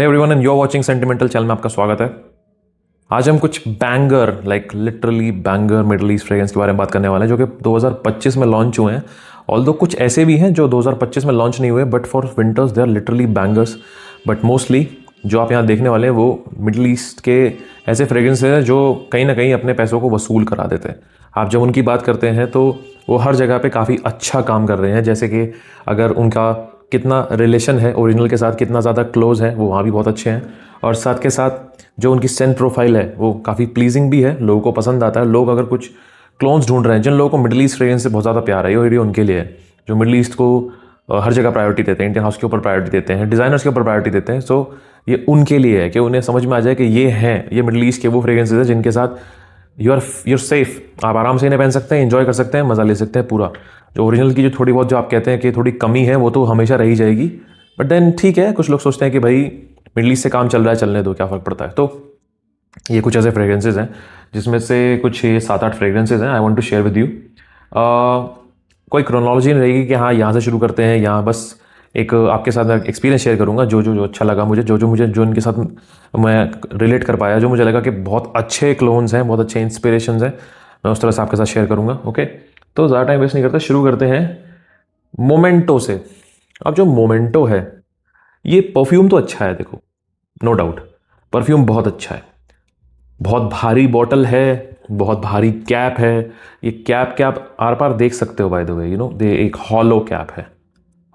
Hey everyone and you are watching sentimental channel में आपका स्वागत है। आज हम कुछ banger literally banger Middle East fragrance के बारे में बात करने वाले हैं जो कि 2025 में लॉन्च हुए हैं। ऑल्दो कुछ ऐसे भी हैं जो 2025 में लॉन्च नहीं हुए, but for winters they are literally bangers. But mostly जो आप यहाँ देखने वाले हैं वो मिडल ईस्ट के ऐसे फ्रेग्रेंस हैं जो कहीं ना कहीं अपने पैसों को वसूल करा देते हैं। आप जब उनकी बात करते हैं तो वो हर जगह पे काफ़ी अच्छा काम कर रहे हैं। जैसे कि अगर उनका कितना रिलेशन है ओरिजिनल के साथ, कितना ज़्यादा क्लोज है, वो वहाँ भी बहुत अच्छे हैं। और साथ के साथ जो उनकी सेंट प्रोफाइल है वो काफ़ी प्लीजिंग भी है, लोगों को पसंद आता है। लोग अगर कुछ क्लोन्स ढूंढ रहे हैं, जिन लोगों को मिडल ईस्ट फ्रेग्रेंस से बहुत ज़्यादा प्यार है, ये वीडियो उनके लिए है। जो मिडल ईस्ट को हर जगह प्रायोरिटी देते हैं, इंडियन हाउस के ऊपर प्रायोरिटी देते हैं, डिज़ाइनर्स के ऊपर प्रायोरिटी देते हैं। सो ये उनके लिए है कि उन्हें समझ में आ जाए कि ये मिडल ईस्ट के वो फ्रेग्रेंसेज हैं जिनके साथ यूर सेफ। आप आराम से इन्हें पहन सकते हैं, एंजॉय कर सकते हैं, मज़ा ले सकते हैं पूरा। जो ओरिजिनल की जो थोड़ी बहुत जो आप कहते हैं कि थोड़ी कमी है वो तो हमेशा रही जाएगी, बट देन ठीक है। कुछ लोग सोचते हैं कि भाई मिडल ईस्ट से काम चल रहा है, चलने दो, क्या फ़र्क पड़ता है। तो ये कुछ ऐसे फ्रेग्रेंसेज हैं जिसमें से कुछ ये 7-8 फ्रेग्रेंसेज हैं I want to share with you. कोई क्रोनोलॉजी नहीं रहेगी कि हाँ यहाँ से शुरू करते हैं, यहाँ बस एक आपके साथ एक्सपीरियंस शेयर करूँगा जो अच्छा लगा मुझे, जो इनके साथ मैं रिलेट कर पाया, जो मुझे लगा कि बहुत अच्छे क्लोन्स हैं, बहुत अच्छे इंस्पिरेशंस हैं, मैं उस तरह से आपके साथ शेयर करूँगा। ओके, तो ज़्यादा टाइम वेस्ट नहीं करते, शुरू करते हैं मोमेंटो से। अब जो मोमेंटो है ये परफ्यूम तो अच्छा है, देखो नो डाउट परफ्यूम बहुत अच्छा है। बहुत भारी बॉटल है, बहुत भारी कैप है। ये कैप आर पार देख सकते हो, by the way you know they एक हॉलो कैप है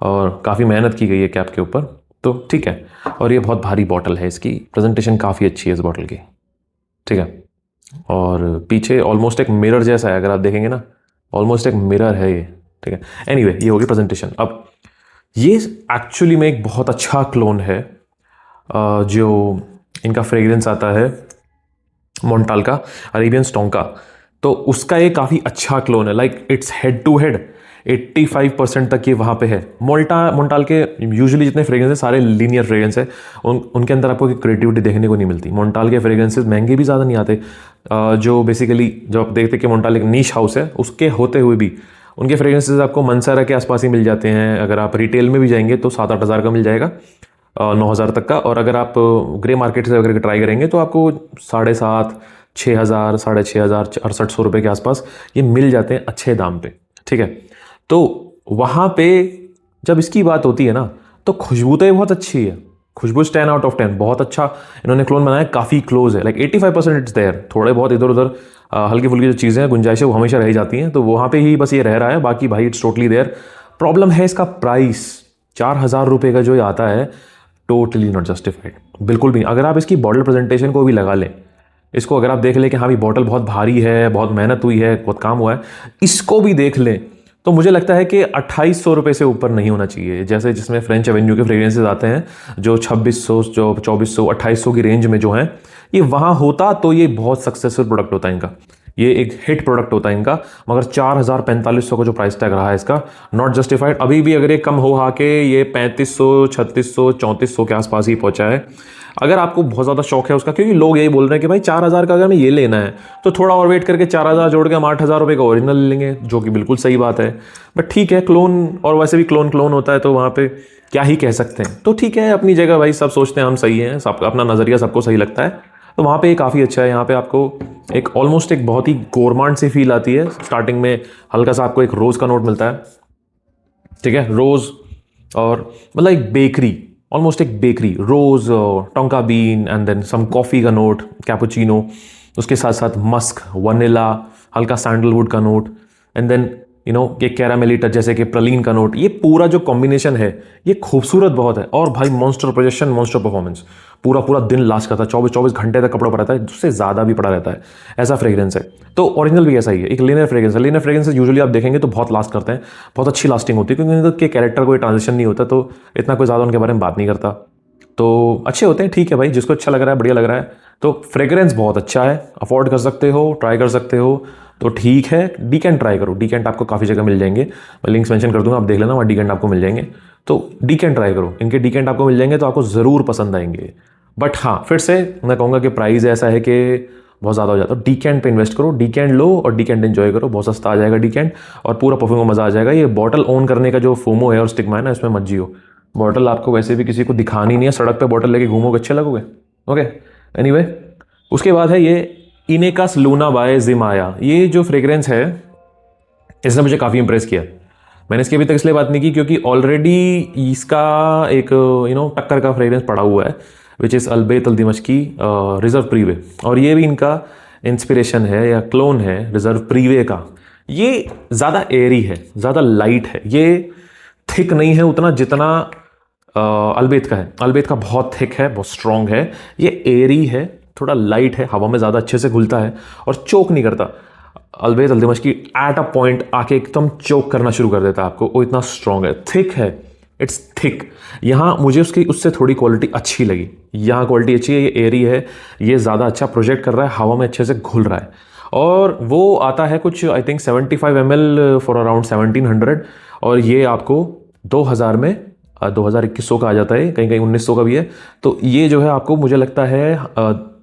और काफ़ी मेहनत की गई है कैप के ऊपर, तो ठीक है। और ये बहुत भारी बॉटल है, इसकी प्रेजेंटेशन काफ़ी अच्छी है इस बॉटल की, ठीक है। और पीछे ऑलमोस्ट एक मिरर जैसा है, अगर आप देखेंगे ना ऑलमोस्ट एक मिरर है ये, ठीक है। एनीवे ये होगी प्रेजेंटेशन। अब ये एक्चुअली में एक बहुत अच्छा क्लोन है। जो इनका फ्रेग्रेंस आता है मोंटाल का, अरेबियन स्टोंग का, तो उसका ये काफ़ी अच्छा क्लोन है। Like it's head to head 85% तक ये वहाँ पे है। मोंटाल के यूजुअली जितने फ्रेग्रेंस है सारे लीनियर फ्रेग्रेंस है, उनके अंदर आपको क्रिएटिविटी देखने को नहीं मिलती। मोंटाल के फ्रेग्रेंसेस महंगे भी ज़्यादा नहीं आते। जो बेसिकली जब आप देखते कि मोंटाल एक नीश हाउस है, उसके होते हुए भी उनके फ्रेग्रेंसेस आपको मनसारा के आसपास ही मिल जाते हैं। अगर आप रिटेल में भी जाएंगे तो 7-8 हज़ार का मिल जाएगा, 9 हज़ार तक का। और अगर आप ग्रे मार्केट से अगर ट्राई करेंगे तो आपको 7,500, 6,000, 6,500, 6,800 रुपये के आसपास ये मिल जाते हैं अच्छे दाम पे, ठीक है। तो वहाँ पे जब इसकी बात होती है ना तो खुशबू तो ये बहुत अच्छी है, खुशबू 10 आउट ऑफ 10, बहुत अच्छा इन्होंने क्लोन बनाया, काफ़ी क्लोज है। Like 85% it's there. थोड़े बहुत इधर उधर हल्की फुल्की जो चीज़ें हैं, गुंजाइशें, वो हमेशा रह जाती हैं, तो वहाँ पे ही बस ये रह रहा है, बाकी भाई इट्स टोटली देयर। प्रॉब्लम है इसका प्राइस, 4,000 रुपये का जो ये आता है, टोटली नॉट जस्टिफाइड, बिल्कुल भी। अगर आप इसकी बॉटल प्रेजेंटेशन को भी लगा लें, इसको अगर आप देख लें कि हाँ भी बॉटल बहुत भारी है, बहुत मेहनत हुई है, बहुत काम हुआ है, इसको भी देख लें, तो मुझे लगता है कि 2,800 रुपये से ऊपर नहीं होना चाहिए। जैसे जिसमें फ्रेंच एवेन्यू के फ्रेग्रेंसेज आते हैं जो 2,600, जो 2,400, 2,800 की रेंज में जो हैं, ये वहाँ होता तो ये बहुत सक्सेसफुल प्रोडक्ट होता है इनका, ये एक हिट प्रोडक्ट होता है इनका। मगर 4,000, 4,500 का जो प्राइस टैग रहा है इसका, नॉट जस्टिफाइड। अभी भी अगर ये कम हो के ये 3,500, 3,600, 3,400 के आसपास ही पहुंचा है। अगर आपको बहुत ज़्यादा शौक है उसका, क्योंकि लोग यही बोल रहे हैं कि भाई 4,000 का अगर हमें ये लेना है तो थोड़ा और वेट करके 4,000 जोड़ के हम 8,000 रुपये का ओरिजिनल ले लेंगे, जो कि बिल्कुल सही बात है। बट ठीक है, क्लोन, और वैसे भी क्लोन होता है तो वहाँ पे क्या ही कह सकते हैं। तो ठीक है, अपनी जगह भाई, सब सोचते हैं हम सही हैं, सब अपना नज़रिया सबको सही लगता है, तो वहाँ पे ये काफ़ी अच्छा है। यहाँ पे आपको एक ऑलमोस्ट एक बहुत ही गोरमांड सी फील आती है। स्टार्टिंग में हल्का सा आपको एक रोज़ का नोट मिलता है, ठीक है, रोज़, और मतलब एक बेकरी, ऑलमोस्ट एक bakery, rose, tonka bean, and then some coffee का नोट, कैपुचिनो, उसके साथ साथ मस्क, वनीला, हल्का सैंडलवुड का note, and then you know ये कैरामेली टच जैसे कि प्रलीन का नोट। ये पूरा जो कॉम्बिनेशन है ये खूबसूरत बहुत है। और भाई मॉन्स्टर प्रोजेक्शन, मॉन्स्टर परफॉर्मेंस, पूरा दिन लास्ट करता है, 24 घंटे तक कपड़ा पड़ा रहता है, उससे ज़्यादा भी पड़ा रहता है, ऐसा फ्रेग्रेंस है। तो ओरिजिनल भी ऐसा ही है, एक लीनियर फ्रेग्रेंस है। लीनियर फ्रेग्रेंस यूजुअली आप देखेंगे तो बहुत लास्ट करते हैं, बहुत अच्छी लास्टिंग होती है, क्योंकि उनके कैरेक्टर कोई ट्रांजिशन नहीं होता, तो इतना कोई ज़्यादा उनके बारे में बात नहीं करता, तो अच्छे होते हैं। ठीक है भाई, जिसको अच्छा लग रहा है, बढ़िया लग रहा है, तो फ्रेग्रेंस बहुत अच्छा है, अफोर्ड कर सकते हो, ट्राई कर सकते हो, तो ठीक है। डीकेंट ट्राई करो, डीकेंट आपको काफ़ी जगह मिल जाएंगे, मैं लिंक्स मेंशन कर दूंगा, आप देख लेना, वहाँ डीकेंट आपको मिल जाएंगे। तो डीकेंट ट्राई करो, इनके डीकेंट आपको मिल जाएंगे तो आपको ज़रूर पसंद आएंगे। बट हाँ, फिर से मैं कहूँगा कि प्राइस ऐसा है कि बहुत ज़्यादा हो जाता है। डीकेंट पे इन्वेस्ट करो, डीकेंट लो और डीकेंट एंजॉय करो, बहुत सस्ता आ जाएगा डीकेंट, और पूरा परफ्यूम को मज़ा आ जाएगा। ये बॉटल ओन करने का जो फोमो है और स्टिग्मा है ना, इसमें मत जियो, बॉटल आपको वैसे भी किसी को दिखानी नहीं है, सड़क पे बॉटल लेके घूमोगे अच्छे लगोगे। ओके, एनीवे उसके बाद है ये इनेकास लूना बाय जिमाया। ये जो फ्रेग्रेंस है इसने मुझे काफ़ी इंप्रेस किया। मैंने इसकी अभी तक इसलिए बात नहीं की क्योंकि ऑलरेडी इसका एक टक्कर का फ्रेग्रेंस पड़ा हुआ है, which is अलबेत Al Dimashqi reserve प्रीवे, और ये भी इनका इंस्पिरेशन है या क्लोन है रिजर्व प्रीवे का। ये ज़्यादा एयरी है, ज़्यादा लाइट है, ये थिक नहीं है उतना जितना अलबेत का है। अलबेत का बहुत थिक है, बहुत स्ट्रॉन्ग है, ये एयरी है, थोड़ा लाइट है, हवा में ज़्यादा अच्छे से घुलता है और चोक नहीं करता। अलबेत अल दिमश्की एट अ पॉइंट आके एकदम चोक करना शुरू कर देता है आपको, वो इतना स्ट्रॉन्ग है, थिक है, इट्स थिक। यहाँ मुझे उसकी उससे थोड़ी क्वालिटी अच्छी लगी, यहाँ क्वालिटी अच्छी है, ये एयरी है, ये ज़्यादा अच्छा प्रोजेक्ट कर रहा है, हवा में अच्छे से घुल रहा है, और वो आता है कुछ I think 75 ml for around 1700, और ये आपको 2000 में 2100 का आ जाता है, कहीं कहीं 1900 का भी है। तो ये जो है आपको मुझे लगता है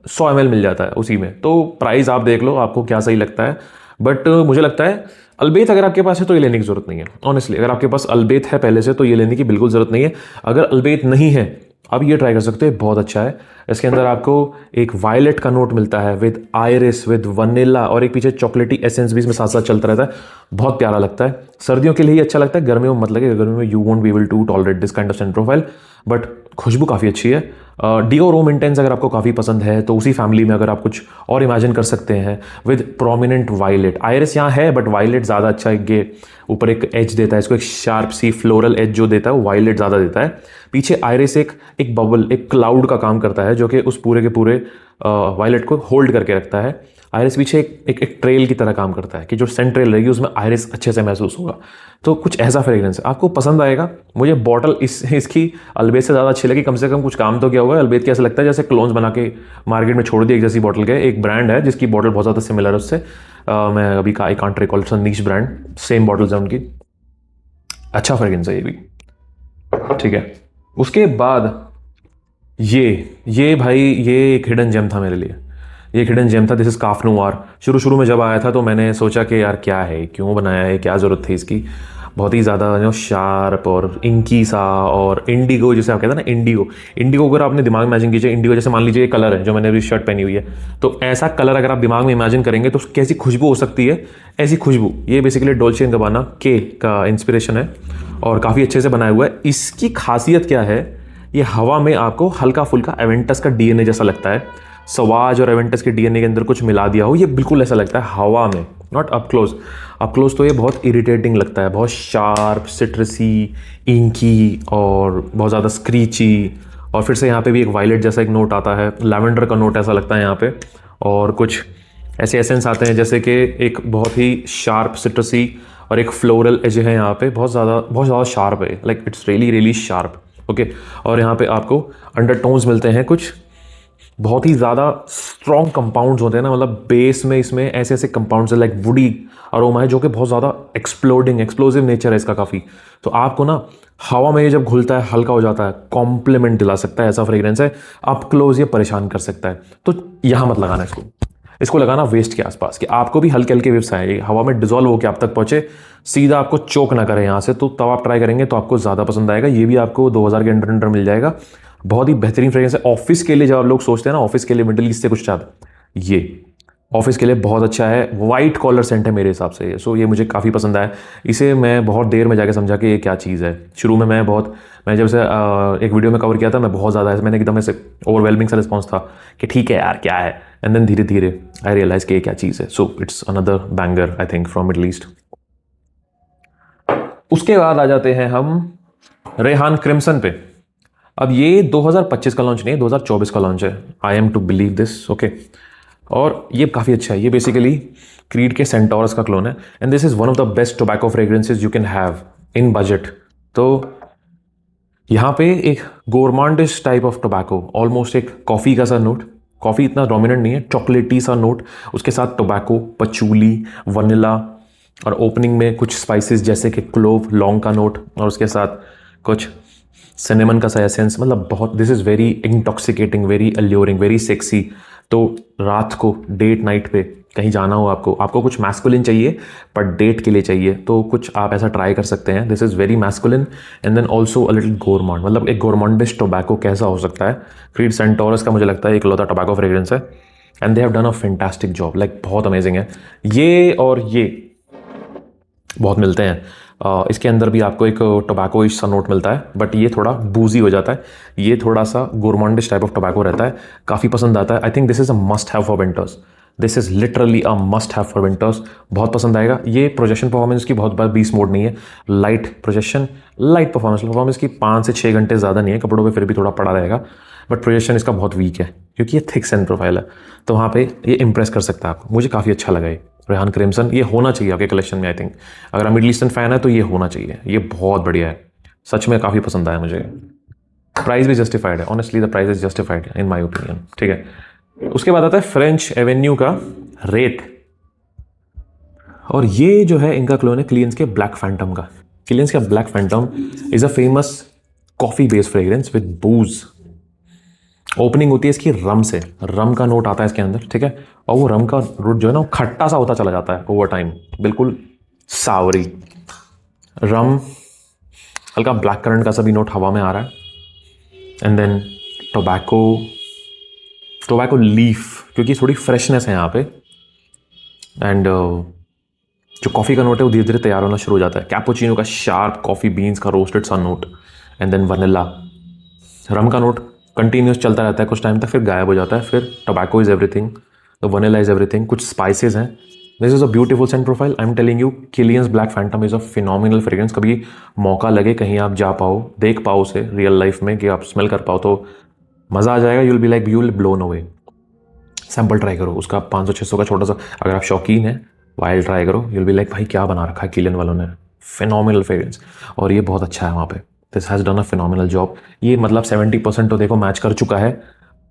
100 ml मिल जाता है उसी में। तो प्राइस आप देख लो आपको क्या सही लगता है, बट मुझे लगता है अलबेत अगर आपके पास है तो ये लेने की जरूरत नहीं है। ऑनेस्टली अगर आपके पास अलबेत है पहले से तो ये लेने की बिल्कुल जरूरत नहीं है। अगर अलबेत नहीं है अब ये ट्राई कर सकते हैं, बहुत अच्छा है। इसके अंदर आपको एक वायलेट का नोट मिलता है विद आयरिस विद वनीला, और एक पीछे चॉकलेटी एसेंस भी इसमें साथ साथ चलता रहता है, बहुत प्यारा लगता है। सर्दियों के लिए ही अच्छा लगता है, गर्मियों में मत लगे, गर्मियों में you won't be able to tolerate this kind of scent profile, but खुशबू काफ़ी अच्छी है। डिओ रोम इंटेंस अगर आपको काफ़ी पसंद है तो उसी फैमिली में अगर आप कुछ और इमेजिन कर सकते हैं विद प्रोमिनेंट वायलेट। आयरिस यहाँ है बट वायलेट ज़्यादा अच्छा ये ऊपर एक एज देता है इसको, एक शार्प सी फ्लोरल एज जो देता है वो वायलेट ज़्यादा देता है। पीछे आयरिस एक बबल, एक क्लाउड का काम करता है जो कि उस पूरे के पूरे वायलेट को होल्ड करके रखता है। आयरिस पीछे एक ट्रेल की तरह काम करता है कि जो सेंट ट्रेल रहेगी उसमें आयरिस अच्छे से महसूस होगा। तो कुछ ऐसा फ्रेग्रेंस है, आपको पसंद आएगा। मुझे बॉटल इसकी अलबेत से ज़्यादा अच्छी लगी, कम से कम कुछ काम तो किया हुआ है। अलबेत कैसा लगता है जैसे क्लोन्स बना के मार्केट में छोड़ दिया एक जैसी बॉटल के। एक ब्रांड है जिसकी बॉटल बहुत ज़्यादा सिमिलर है उससे, मैं अभी I can't recall, niche brand, same bottles हैं उनकी। अच्छा फ्रेग्रेंस है ये भी, ठीक है। उसके बाद ये भाई ये एक हिडन जेम था मेरे लिए, ये हिडन जेम था। दिस इज काफ नूआर। शुरू में जब आया था तो मैंने सोचा कि यार क्या है, क्यों बनाया है, क्या ज़रूरत थी इसकी। बहुत ही ज़्यादा शार्प और इंकी सा और इंडिगो जैसे आप कहते हैं ना, इंडिगो अगर आपने दिमाग में इमेजिन कीजिए, इंडिगो जैसे मान लीजिए ये कलर है जो मैंने अभी शर्ट पहनी हुई है, तो ऐसा कलर अगर आप दिमाग में इमेजिन करेंगे तो कैसी खुशबू हो सकती है, ऐसी खुशबू। ये बेसिकली डोल्चे एंड गबाना के का इंस्पिरेशन है और काफ़ी अच्छे से बनाया हुआ है। इसकी खासियत क्या है, ये हवा में आपको हल्का फुल्का एवेंटस का डीएनए जैसा लगता है। सवाज और एवेंटस के डीएनए के अंदर कुछ मिला दिया हो, ये बिल्कुल ऐसा लगता है हवा में, नॉट अप क्लोज तो ये बहुत इरिटेटिंग लगता है, बहुत शार्प, सिट्रसी, इंकी और बहुत ज़्यादा स्क्रीची। और फिर से यहाँ पे भी एक वायलेट जैसा एक नोट आता है, लैवेंडर का नोट ऐसा लगता है यहाँ पे, और कुछ ऐसे एसेंस आते हैं जैसे कि एक बहुत ही शार्प सिट्रसी और एक फ्लोरल एज है यहाँ पे, बहुत ज़्यादा शार्प है, like it's really sharp. Okay, और यहाँ पे आपको अंडरटोन्स मिलते हैं, कुछ बहुत ही ज़्यादा स्ट्रॉन्ग कंपाउंड्स होते हैं ना, मतलब बेस में इसमें ऐसे ऐसे कंपाउंड्स है, लाइक वुडी अरोमा है जो कि बहुत ज़्यादा एक्सप्लोसिव नेचर है इसका काफ़ी। तो आपको ना हवा में ये जब घुलता है हल्का हो जाता है, कॉम्प्लीमेंट दिला सकता है, ऐसा फ्रेग्रेंस है। अप क्लोज ये परेशान कर सकता है, तो यहाँ मत लगाना इसको लगाना वेस्ट के आसपास, कि आपको भी हल्के हल्के वेव्स आए, हवा में डिजोल्व होकर आप तक पहुंचे, सीधा आपको चोक ना करे यहाँ से। तो तब आप ट्राई करेंगे तो आपको ज़्यादा पसंद आएगा। ये भी आपको 2000 के अंडर मिल जाएगा। बहुत ही बेहतरीन फ्रेग्रेंस है ऑफिस के लिए। जब आप लोग सोचते हैं ना ऑफिस के लिए मिडिल ईस्ट से कुछ ज़्यादा, ये ऑफिस के लिए बहुत अच्छा है। वाइट कॉलर सेंट है मेरे हिसाब से ये, सो ये मुझे काफ़ी पसंद आया। इसे मैं बहुत देर में जाके समझा कि ये क्या चीज़ है। शुरू में मैं जब से एक वीडियो में कवर किया था, मैं बहुत ज़्यादा मैंने एकदम ऐसे ओवरवेलमिंग सा रिस्पॉन्स था कि ठीक है यार क्या है, एंड देन धीरे धीरे आई रियलाइज कि ये क्या चीज़ है। So it's another banger I think from middle east. उसके बाद आ जाते हैं हम रेहान क्रिम्सन पे। अब ये 2025 का लॉन्च नहीं है, 2024 का लॉन्च है। I am to believe this, okay. और ये काफ़ी अच्छा है। ये बेसिकली क्रीड के सेंटोरस का क्लोन है, and this is one of the best tobacco fragrances you can have in budget. तो यहाँ पे एक gourmandish type of tobacco, almost एक कॉफ़ी का सा नोट, कॉफ़ी इतना डोमिनेंट नहीं है, चॉकलेटी सा नोट, उसके साथ टोबैको, पचूली, वनीला, और ओपनिंग में कुछ स्पाइसेस जैसे कि क्लोव, लौंग का नोट, और उसके साथ कुछ सिनेमन का सा एसेंस। मतलब बहुत, this is very intoxicating, very alluring, very sexy. तो रात को डेट नाइट पे कहीं जाना हो आपको कुछ मैस्कुलिन चाहिए पर डेट के लिए चाहिए, तो कुछ आप ऐसा ट्राई कर सकते हैं। This is very masculine and then also a little gourmand, मतलब एक गोरमांडिश टोबैको कैसा हो सकता है। क्रीड सेंटोरस का मुझे लगता है इकलौता टोबैको फ्रेग्रेंस है and they have done a fantastic job, like बहुत अमेजिंग है। ये और ये बहुत मिलते हैं। इसके अंदर भी आपको एक टोबैको सा नोट मिलता है, बट ये थोड़ा बूजी हो जाता है, ये थोड़ा सा गोरमांडिश टाइप ऑफ टोबैको रहता है, काफ़ी पसंद आता है। I think this is a must have for winters, this is literally a must have for winters, बहुत पसंद आएगा। ये प्रोजेक्शन परफॉर्मेंस की बहुत बार 20 मोड नहीं है, लाइट प्रोजेक्शन, लाइट परफॉर्मेंस की 5 से 6 घंटे ज़्यादा नहीं है, कपड़ों पे फिर भी थोड़ा पड़ा रहेगा, बट प्रोजेक्शन इसका बहुत वीक है क्योंकि ये थिक सेंट प्रोफाइल है, तो वहाँ पे ये इंप्रेस कर सकता है आपको। मुझे काफ़ी अच्छा लगा ये रेहान क्रिम्सन, ये होना चाहिए आपके कलेक्शन में। आई थिंक अगर आप मिडल ईस्टर्न फैन है तो ये होना चाहिए, ये बहुत बढ़िया है, सच में काफ़ी पसंद आया मुझे। प्राइस भी जस्टिफाइड है, honestly the price is justified in my opinion, ठीक है। उसके बाद आता है फ्रेंच एवेन्यू का रेत, और ये जो है इनका क्लोन है क्लियंस के ब्लैक फैंटम का। क्लियंस का black phantom is a famous coffee based fragrance with बूज। Opening होती है इसकी रम से, रम का नोट आता है इसके अंदर, ठीक है, और वो रम का नोट जो है ना वो खट्टा सा होता चला जाता है ओवर टाइम, बिल्कुल सावरी रम, हल्का ब्लैक करंट का सभी नोट हवा में आ रहा है, and then tobacco, tobacco leaf, क्योंकि थोड़ी फ्रेशनेस है यहाँ पे, एंड जो कॉफ़ी का नोट है वो धीरे धीरे तैयार होना शुरू हो जाता है, कैपुचिनो का शार्प कॉफ़ी बीन्स का रोस्टेड सा नोट, एंड देन वनीला। रम का नोट कंटिन्यूस चलता रहता है कुछ टाइम तक, फिर गायब हो जाता है, फिर tobacco is everything, the vanilla is everything, कुछ स्पाइसेस हैं। This is a beautiful scent profile, I am telling you, Kilian's black phantom is a phenomenal fragrance. कभी मौका लगे कहीं आप जा पाओ, देख पाओ उसे रियल लाइफ में, कि आप स्मेल कर पाओ, तो मज़ा आ जाएगा। You will be like, you will blown away. Sample try करो उसका, 500-600 का छोटा सा, अगर आप शौकीन है वाइल्ड ट्राई करो, यू विल बी लाइक भाई क्या बना रखा है किलियन वालों ने, फिनोमिनल फ्रेग्रेंस, और ये बहुत अच्छा है वहाँ पे। This has done a phenomenal job. ये मतलब 70% तो देखो मैच कर चुका है,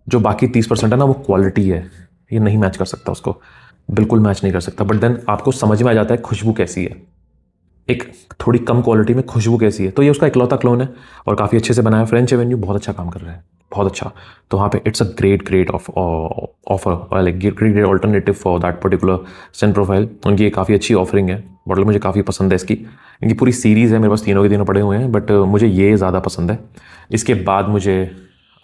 जो बाकी 30% है ना वो क्वालिटी है, ये नहीं मैच कर सकता उसको, बिल्कुल मैच नहीं कर सकता। बट देन आपको समझ में आ जाता है खुशबू कैसी है, एक थोड़ी कम क्वालिटी में खुशबू कैसी है, तो ये उसका इकलौता क्लोन है और काफ़ी अच्छे से बनाया। फ्रेंच एवेन्यू बहुत अच्छा काम कर रहा है, बहुत अच्छा। तो वहाँ पे it's a great offer, like great alternative for that particular Saint profile. उनकी ये काफ़ी अच्छी ऑफरिंग है, मॉडल मुझे काफ़ी पसंद है इसकी। इनकी पूरी सीरीज़ है, मेरे पास तीनों के तीनों पड़े हुए हैं, बट मुझे ये ज़्यादा पसंद है। इसके बाद मुझे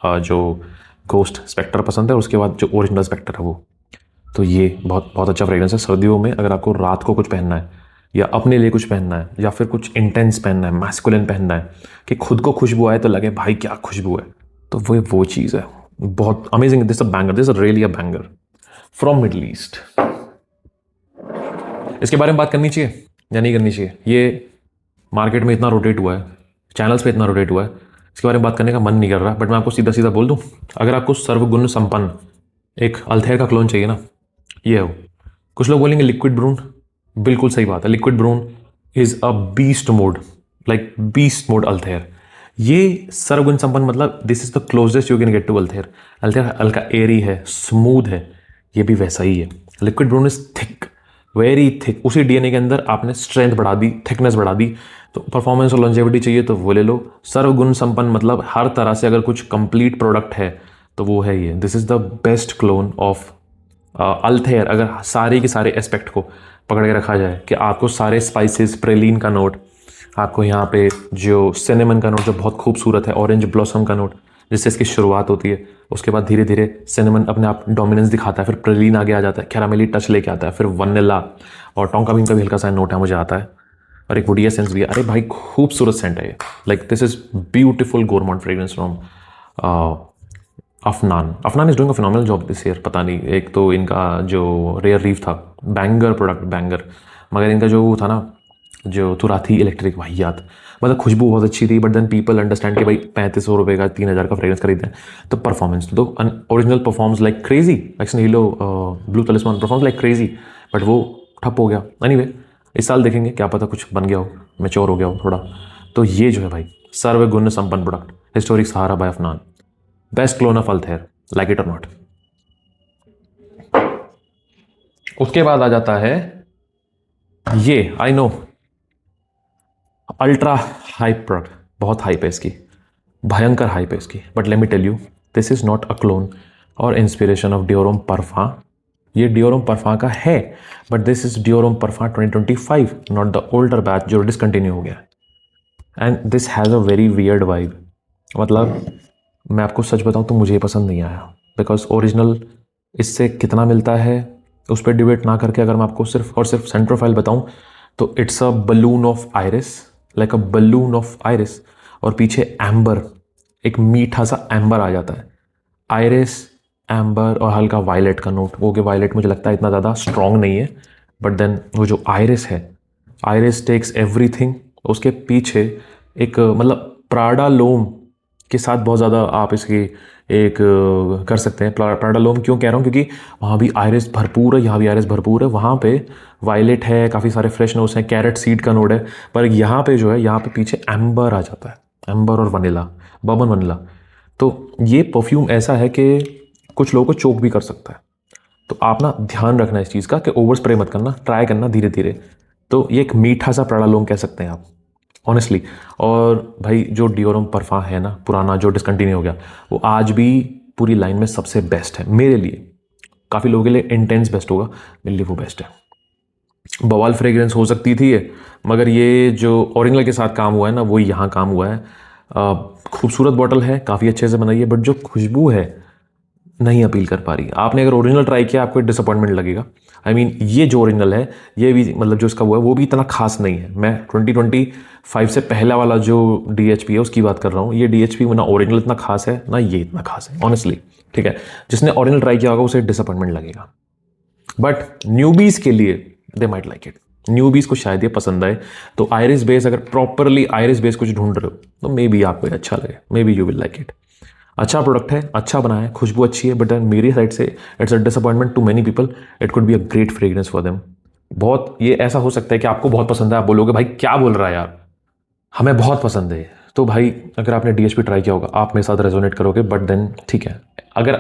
जो घोस्ट स्पेक्टर पसंद है, उसके बाद जो ओरिजिनल स्पेक्टर है वो। तो ये बहुत बहुत अच्छा फ्रेग्रेंस है सर्दियों में, अगर आपको रात को कुछ पहनना है या अपने लिए कुछ पहनना है या फिर कुछ इंटेंस पहनना है, मैस्कुलिन पहनना है, कि खुद को खुशबू आए तो लगे भाई क्या खुशबू है, तो वो चीज़ है, बहुत amazing. This a banger, this really a banger from middle east. इसके बारे में बात करनी चाहिए या नहीं करनी चाहिए? ये मार्केट में इतना रोटेट हुआ है, चैनल्स पे इतना रोटेट हुआ है, इसके बारे में बात करने का मन नहीं कर रहा, बट मैं आपको सीधा सीधा बोल दूं, अगर आपको सर्वगुण संपन्न एक अल्थेयर का क्लोन चाहिए ना, ये हो। कुछ लोग बोलेंगे लिक्विड ब्रून, बिल्कुल सही बात है, liquid brun is a beast mode, like beast mode Althair. ये सर्वगुण संपन्न मतलब this is the closest you can get to Althair. Althair हल्का एरी है, स्मूथ है, ये भी वैसा ही है। Liquid brun is thick, very thick, उसी डीएनए के अंदर आपने स्ट्रेंथ बढ़ा दी, थिकनेस बढ़ा दी, तो परफॉर्मेंस और लॉन्जेविटी चाहिए तो वो ले लो। सर्वगुण संपन्न मतलब हर तरह से अगर कुछ कंप्लीट प्रोडक्ट है तो वो है ये। This is the best clone of Althair. अगर सारे के सारे एस्पेक्ट को पकड़ के रखा जाए कि आपको सारे स्पाइसेस, प्रेलिन का नोट, आपको यहाँ पे जो सिनेमन का नोट जो बहुत खूबसूरत है, ऑरेंज ब्लॉसम का नोट जिससे इसकी शुरुआत होती है, उसके बाद धीरे धीरे सिनेमन अपने आप डोमिनेंस दिखाता है, फिर प्रेलिन आगे आ जाता है, कैरामेली टच लेके आता है, फिर वनीला और टोंका बीन का भी हल्का सा नोट है मुझे आता है, और एक वुडिया सेंस भी है। अरे भाई खूबसूरत सेंट है ये, like this is beautiful gourmand fragrance from Afnan is doing a phenomenal job this year. पता नहीं, एक तो इनका जो रेयर रीफ था, बैंगर प्रोडक्ट बैंगर, मगर इनका जो था ना जो तुराथी इलेक्ट्रिक, वाहियात, मतलब खुशबू बहुत अच्छी थी, बट देन पीपल अंडरस्टैंड कि भाई 3500 रुपये का 3000 का फ्रेग्रेंस खरीदते हैं, तो परफॉर्मेंस तो original performs like crazy, Ex Nihilo Blue Talisman performs like crazy, but वो ठप हो गया। एनीवे इस साल देखेंगे, क्या पता कुछ बन गया हो, मैच्योर हो गया हो थोड़ा। तो ये जो है भाई सर्वगुण संपन्न product, historic Sahara by Afnan, best clone of Althair, like it और नॉट। उसके बाद आ जाता है ये, I know ultra hype product, बहुत हाइप है इसकी, भयंकर हाइप है इसकी, but let me tell you this is not a clone और इंस्पिरेशन ऑफ डियोरम परफा, ये डियोरम परफा का है, but this is Dior Homme Parfum 2025, not the older batch जो डिसकंटिन्यू हो गया। And this has a very weird vibe. मतलब मैं आपको सच बताऊं तो मुझे ये पसंद नहीं आया, बिकॉज ओरिजिनल इससे कितना मिलता है उस पर डिबेट ना करके अगर मैं आपको सिर्फ और सिर्फ सेंटर फाइल बताऊं तो it's a balloon of iris, like a balloon of iris, और पीछे एम्बर, एक मीठा सा एम्बर आ जाता है। आयरिस, एम्बर और हल्का वायलेट का नोट, वो कि वायलेट मुझे लगता है इतना ज़्यादा स्ट्रॉन्ग नहीं है, बट देन वो जो आयरिस है, आयरिस टेक्स एवरीथिंग। उसके पीछे एक मतलब प्राडा लोम के साथ बहुत ज़्यादा आप इसकी एक कर सकते हैं। प्राडा लोम क्यों कह रहा हूँ, क्योंकि वहाँ भी आयरिस भरपूर है, यहाँ भी आयरिस भरपूर है। वहाँ पे वायलेट है, काफ़ी सारे फ्रेश नोट्स हैं, कैरेट सीड का नोड है, पर यहाँ पे जो है, यहाँ पे पीछे एम्बर आ जाता है, एम्बर और वनीला, बर्बन वनीला। तो ये परफ्यूम ऐसा है कि कुछ लोगों को चोक भी कर सकता है। तो आप ना ध्यान रखना इस चीज़ का कि ओवर स्प्रे मत करना, ट्राई करना धीरे धीरे। तो ये एक मीठा सा प्राडा लोम कह सकते हैं आप ऑनेस्टली। और भाई जो डियोरम परफा है ना पुराना जो डिसकंटिन्यू हो गया, वो आज भी पूरी लाइन में सबसे बेस्ट है मेरे लिए। काफ़ी लोगों के लिए इंटेंस बेस्ट होगा, मेरे लिए वो बेस्ट है। बवाल फ्रेग्रेंस हो सकती थी ये, मगर ये जो ओरिजिनल के साथ काम हुआ है ना, वो यहाँ काम हुआ है। खूबसूरत बॉटल है, काफ़ी अच्छे से बनाई है, बट जो खुशबू है नहीं अपील कर पा रही। आपने अगर ओरिजिनल ट्राई किया आपको डिसअपॉइंटमेंट लगेगा। आई मीन ये जो ओरिजिनल है, ये भी मतलब जो इसका वो है वो भी इतना खास नहीं है। मैं 2025 से पहला वाला जो DHP है उसकी बात कर रहा हूँ। ये DHP ना ओरिजिनल इतना खास है ना ये इतना खास है ऑनेस्टली, ठीक है। जिसने ओरिजिनल ट्राई किया होगा उसे डिसअपॉइंटमेंट लगेगा, बट न्यूबीज के लिए they might like it. Newbies को शायद ये पसंद आए। तो आयरिस बेस, अगर प्रॉपरली आयरिस बेस कुछ ढूंढ रहे हो तो मे बी आपको अच्छा लगे, maybe you will like it. अच्छा प्रोडक्ट है, अच्छा बना है, खुशबू अच्छी है, बट देन मेरी साइड से it's a disappointment to many people. It could be a great fragrance for them. बहुत ये ऐसा हो सकता है कि आपको बहुत पसंद है, आप बोलोगे भाई क्या बोल रहा है यार, हमें बहुत पसंद है। तो भाई अगर आपने DHP ट्राई किया होगा आप मेरे साथ रेजोनेट करोगे, बट देन ठीक है। अगर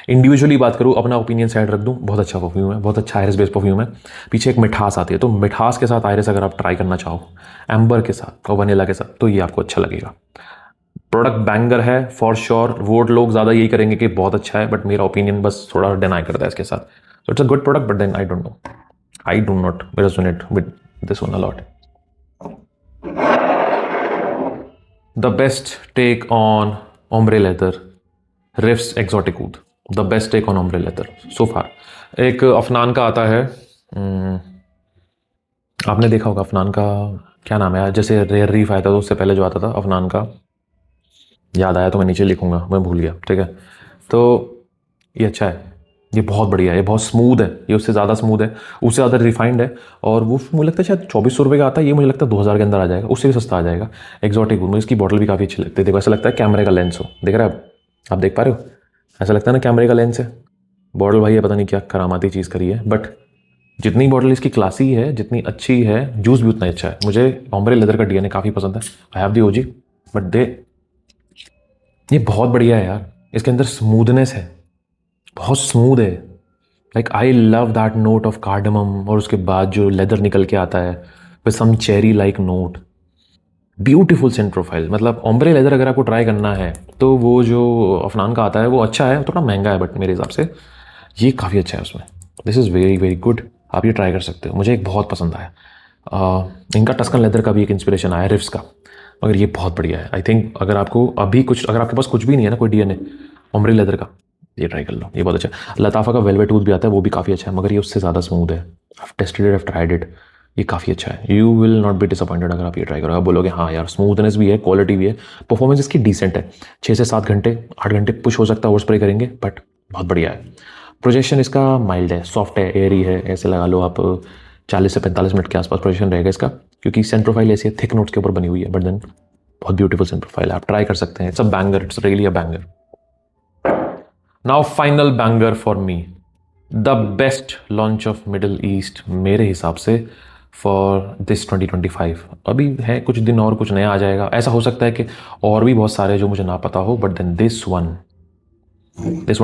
इंडिविजुअली बात करूँ, अपना ओपिनियन साइड रख दूँ, बहुत अच्छा परफ्यूम है, बहुत अच्छा आयरिस बेस्ड परफ्यूम है। पीछे एक मिठास आती है, तो मिठास के साथ आयरिस अगर आप ट्राई करना चाहो एम्बर के साथ और वनीला के साथ, तो ये आपको अच्छा लगेगा। प्रोडक्ट बैंगर है फॉर श्योर। वोट लोग ज़्यादा यही करेंगे कि बहुत अच्छा है, बट मेरा ओपिनियन बस थोड़ा डिनाई करता है इसके साथ। So it's a good product, but then I don't know, I do not resonate with this one a lot. The best take on Ombre Leather, Riiffs exotic oud. The best take on Ombre Leather so far. एक Afnan का आता है, आपने देखा होगा अफनान का, क्या नाम है यार, जैसे रेयर रीफ आया था तो उससे पहले जो आता था अफनान का, याद आया तो मैं नीचे लिखूंगा, मैं भूल गया, ठीक है। तो ये अच्छा है, ये बहुत बढ़िया है, ये बहुत स्मूथ है, ये उससे ज़्यादा स्मूथ है, उससे ज़्यादा रिफाइंड है। और वो मुझे लगता है शायद 2400 का आता है, ये मुझे लगता है 2000 के अंदर आ जाएगा, उससे भी सस्ता आ जाएगा। एक्जॉटिक मुझे इसकी बॉटल भी काफ़ी अच्छी लगती है। देखो ऐसा लगता है कैमरे का लेंस हो, देख रहे हैं आप देख पा रहे हो, ऐसा लगता है ना कैमरे का लेंस है। बॉटल भाई ये पता नहीं क्या करामाती चीज़ करी है, बट जितनी बॉटल इसकी क्लासी है, जितनी अच्छी है, जूस भी उतना अच्छा है। मुझे ओम्ब्रे लेदर का DNA काफ़ी पसंद है। I have the OG, but they ये बहुत बढ़िया है यार, इसके अंदर स्मूथनेस है, बहुत स्मूथ है। Like I love that note of cardamom, और उसके बाद जो लेदर निकल के आता है with some cherry like note, beautiful scent profile. मतलब ओम्ब्रे लेदर अगर आपको ट्राई करना है तो वो जो अफनान का आता है वो अच्छा है, थोड़ा महंगा है, बट मेरे हिसाब से ये काफ़ी अच्छा है उसमें। This is very very good, आप ये ट्राई कर सकते हो, मुझे एक बहुत पसंद आया। इनका टस्कन लेदर का भी एक इंस्पिरेशन आया रिफ्स का, मगर ये बहुत बढ़िया है। आई थिंक अगर आपको अभी कुछ, अगर आपके पास कुछ भी नहीं है ना कोई DNA ओम्ब्रे लेदर का, ये ट्राई कर लो, ये बहुत अच्छा है। लताफा का वेलवेट टूथ भी आता है, वो भी काफ़ी अच्छा है, मगर ये उससे ज़्यादा स्मूथ है। I tested it, I tried it, ये काफ़ी अच्छा है। You will not be disappointed अगर आप ये ट्राई करोगे, आप बोलोगे हाँ यार स्मूथनेस भी है, क्वालिटी भी है, परफॉर्मेंस इसकी डिसेंट है। 6 से 7 घंटे 8 घंटे पुश हो सकता है ओवर स्प्रे करेंगे, बट बहुत बढ़िया है। प्रोजेक्शन इसका माइल्ड है, सॉफ्ट है, एयरी है, ऐसे लगा लो आप 40 से 45 मिनट के आसपास प्रोजेक्शन रहेगा इसका, क्योंकि सेंट प्रोफाइल ऐसी है, थिक नोट्स के ऊपर बनी हुई है, बट देन बहुत ब्यूटीफुल सेंट प्रोफाइल है, आप ट्राई कर सकते हैं। It's a banger, it's really a banger. Now final banger for me, the best launch of middle east मेरे हिसाब से फॉर दिस 2025। अभी है कुछ दिन और कुछ नया आ जाएगा, ऐसा हो सकता है कि और भी बहुत सारे जो मुझे ना पता हो, but then this one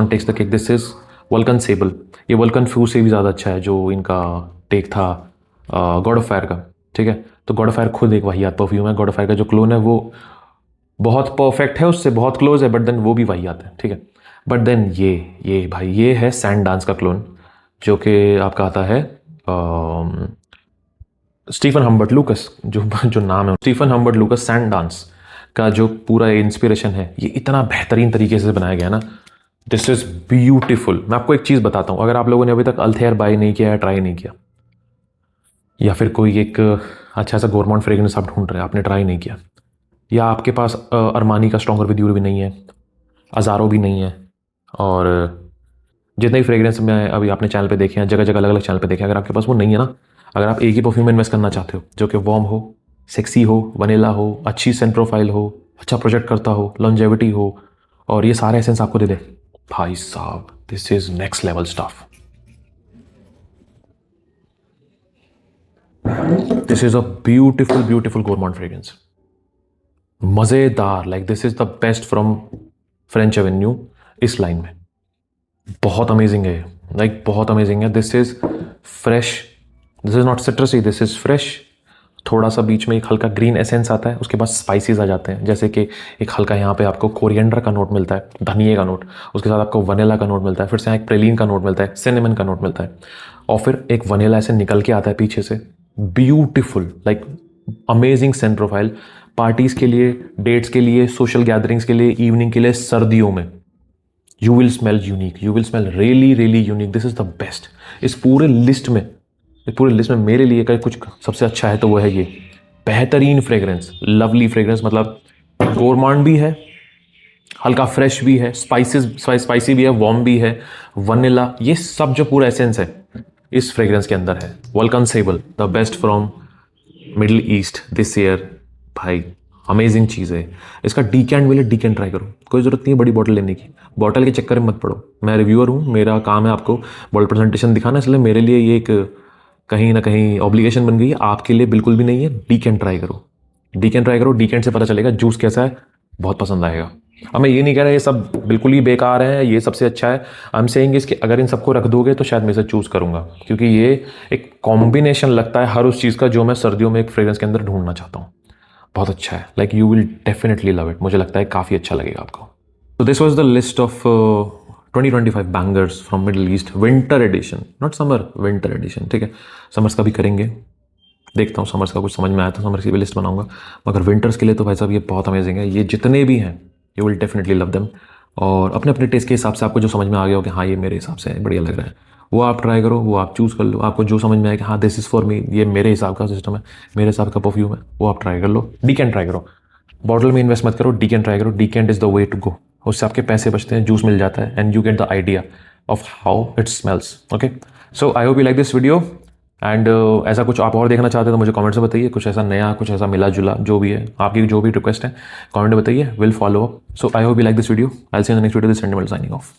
takes the cake. This is Vulcan Sable. ये वल्कन फ्यू से भी ज़्यादा अच्छा है जो इनका टेक था गॉड ऑफ फायर का, ठीक है। तो गॉड ऑफ फायर खुद एक वाहियात परफ्यूम है, गॉड ऑफ फायर का जो क्लोन है वो बहुत परफेक्ट है, उससे बहुत क्लोज है, बट देन वो भी वाहियात है, ठीक है। बट देन ये भाई ये है सैंड डांस का क्लोन, जो कि आपका आता है स्टीफन हम्बर्ट लूकस, जो जो नाम है Stephane Humbert Lucas sand dance का जो पूरा इंस्पिरेशन है, ये इतना बेहतरीन तरीके से बनाया गया ना, दिस इज ब्यूटीफुल। मैं आपको एक चीज़ बताता हूँ, अगर आप लोगों ने अभी तक अल्थेयर बाय नहीं किया है, ट्राई नहीं किया, या फिर कोई एक अच्छा सा गोरमॉन्ट फ्रेग्रेंस आप ढूंढ रहे हैं, आपने ट्राई नहीं किया, या आपके पास अरमानी का स्ट्रॉन्गर विद यू भी नहीं है, अजारो भी नहीं है, और जितने भी फ्रेग्रेंस में अभी आपने चैनल पे देखे हैं, जगह जगह अलग अलग चैनल पे देखे हैं, अगर आपके पास वो नहीं है ना, अगर आप एक ही परफ्यूम में इन्वेस्ट करना चाहते हो जो कि वार्म हो, सेक्सी हो, वनीला हो, अच्छी सेंट प्रोफाइल हो, अच्छा प्रोजेक्ट करता हो, लॉन्जेविटी हो, और ये सारे एसेंस आपको दे दे, भाई साहब this is next level stuff. This is a beautiful beautiful gourmand fragrance, मजेदार, like this is the best from French Avenue इस लाइन में। बहुत अमेजिंग है, लाइक बहुत अमेजिंग है। This is fresh, this is not citrusy, this is fresh. थोड़ा सा बीच में एक हल्का ग्रीन एसेंस आता है, उसके बाद स्पाइसेस आ जाते हैं, जैसे कि एक हल्का यहाँ पे आपको कोरिएंडर का नोट मिलता है, धनिए का नोट, उसके साथ आपको वनीला का नोट मिलता है, फिर से यहाँ एक प्रेलिन का नोट मिलता है, सिनेमन का नोट मिलता है, और फिर एक वनीला ऐसे निकल के आता है पीछे से। Beautiful, like amazing Saint profile, parties के लिए, डेट्स के लिए, सोशल गैदरिंग्स के लिए, इवनिंग के लिए, सर्दियों में। You will smell unique, you will smell really really unique. This is the best. इस पूरे लिस्ट में मेरे लिए अगर कुछ सबसे अच्छा है तो वो है ये बेहतरीन फ्रेग्रेंस, लवली फ्रेग्रेंस, मतलब गोरमांड भी है, हल्का फ्रेश भी है, स्पाइसी भी है, वार्म भी है, वनीला, ये सब जो पूरा एसेंस है इस फ्रेग्रेंस के अंदर है। Vulcan Sable, the best from middle east this year. भाई अमेजिंग चीज़ है। इसका डीकैंट मिले, डीकैंट ट्राई करो, कोई ज़रूरत नहीं है बड़ी बॉटल लेने की, बॉटल के चक्कर में मत पड़ो। मैं रिव्यूअर हूँ, मेरा काम है आपको बॉटल प्रेजेंटेशन दिखाना, इसलिए मेरे लिए ये एक कहीं ना कहीं ऑब्लिगेशन बन गई है, आपके लिए बिल्कुल भी नहीं है। डीकैंट ट्राई करो, डीकैंट ट्राई करो, डीकैंट से पता चलेगा जूस कैसा है, बहुत पसंद आएगा। अब मैं ये नहीं कह रहा ये सब बिल्कुल ही बेकार है, ये सबसे अच्छा है। आई एम सेइंग इसके अगर इन सबको रख दोगे तो शायद मैं इसे चूज़ करूँगा, क्योंकि ये एक कॉम्बिनेशन लगता है हर उस चीज़ का जो मैं सर्दियों में एक फ्रेग्रेंस के अंदर ढूंढना चाहता हूँ। बहुत अच्छा है, like you will definitely love it, मुझे लगता है काफ़ी अच्छा लगेगा आपको। तो this was the list of 2025 bangers from middle East, winter edition, not summer, winter edition, ठीक है। समर्स का भी करेंगे, देखता हूँ समर्स का कुछ समझ में आया तो समर्स की भी लिस्ट बनाऊंगा, मगर विंटर्स के लिए तो भाई साहब ये बहुत अमेजिंग है। ये जितने भी हैं you will definitely love them, और अपने अपने टेस्ट के हिसाब से आपको जो समझ में आ गया हो कि हाँ ये मेरे हिसाब से बढ़िया लग रहा है, वो आप ट्राई करो, वो आप चूज़ कर लो। आपको जो समझ में आए कि हाँ दिस इज़ फॉर मी, ये मेरे हिसाब का सिस्टम है, मेरे हिसाब का परफ्यूम है, वो आप ट्राई कर लो। डीकैंट ट्राई करो, बॉटल में इन्वेस्ट मत करो, डीकैंट ट्राई करो। Decant is the way to go, उससे आपके पैसे बचते हैं, जूस मिल जाता है, and you get the idea of how it smells. Okay, so I hope you like this video, and ऐसा कुछ आप और देखना चाहते हैं तो मुझे कमेंट्स में बताइए, कुछ ऐसा नया, कुछ ऐसा मिला जुला जो भी है, आपकी जो भी रिक्वेस्ट है कमेंट में बताइए, will follow up. So I hope you like this video, I will see you in the next video, this and signing off.